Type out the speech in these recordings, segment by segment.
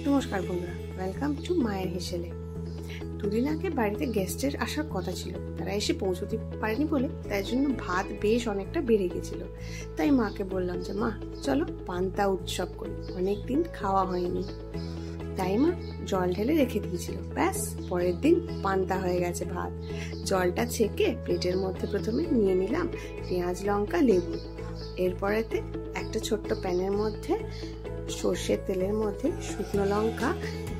নমস্কার বন্ধুরা, welcome to মায়ের হেসেলে। দুদিন আগে বাড়িতে গেস্টের আসার কথা ছিল, তারা এসে পৌঁছতে পারেনি বলে তাই জন্য ভাত বেশ অনেকটা বেড়ে গেছিল। তাই মাকে বললাম যে মা চলো পান্তা উৎসব করি, অনেকদিন খাওয়া হয়নি। তাই মা জল ঢেলে রেখে দিয়েছিল, ব্যাস পরের দিন পান্তা হয়ে গেছে ভাত। জলটা ছেঁকে প্লেটের মধ্যে প্রথমে নিয়ে নিলাম পেঁয়াজ, লঙ্কা, লেবু। এরপরেতে একটা ছোট্ট প্যানের মধ্যে সর্ষের তেলের মধ্যে শুকনো লঙ্কা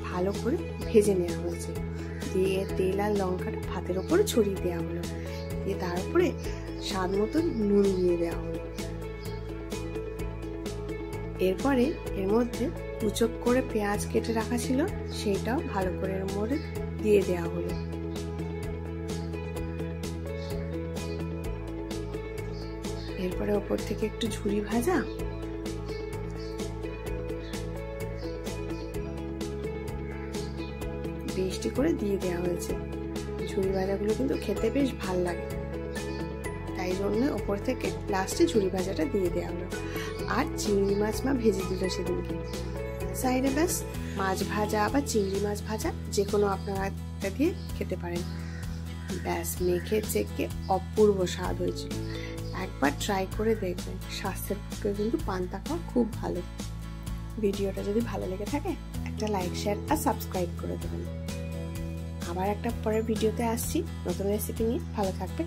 ভালো করে ভেজে নেওয়া হয়েছে, দিয়ে তেল আর লঙ্কাটা ভাতের ওপরে ছড়িয়ে দেওয়া হলো, দিয়ে তার উপরে স্বাদ মতো নুন দিয়ে দেওয়া হলো। এরপরে এর মধ্যে কুচো করে পেঁয়াজ কেটে রাখা ছিল, সেটাও ভালো করে এর মধ্যে দিয়ে দেওয়া হলো। এরপরে ওপর থেকে একটু ঝুরি ভাজা, বেশি করে দিয়ে দেওয়া হয়েছে। ঝুরি ভাজাগুলো কিন্তু খেতে বেশ ভাল লাগে, তাই জন্য ওপর থেকে লাস্টে ঝুরি ভাজাটা দিয়ে দেওয়া হলো। আর চিংড়ি মাছ মা ভেজে দিল সেদিনকে। সাইডে ব্যাস মাছ ভাজা বা চিংড়ি মাছ ভাজা যে কোনো আপনারা দিয়ে খেতে পারেন। ব্যাস মেখে চেকে অপূর্ব স্বাদ হয়েছিল। একবার ট্রাই করে দেখবেন, স্বাস্থ্যের পক্ষে কিন্তু পান্তা খাওয়া খুব ভালো। ভিডিওটা যদি ভালো লেগে থাকে একটা লাইক, শেয়ার আর সাবস্ক্রাইব করে দেবেন। আবার একটা পরের ভিডিওতে আসছি নতুন রেসিপি নিয়ে। ভালো থাকবে।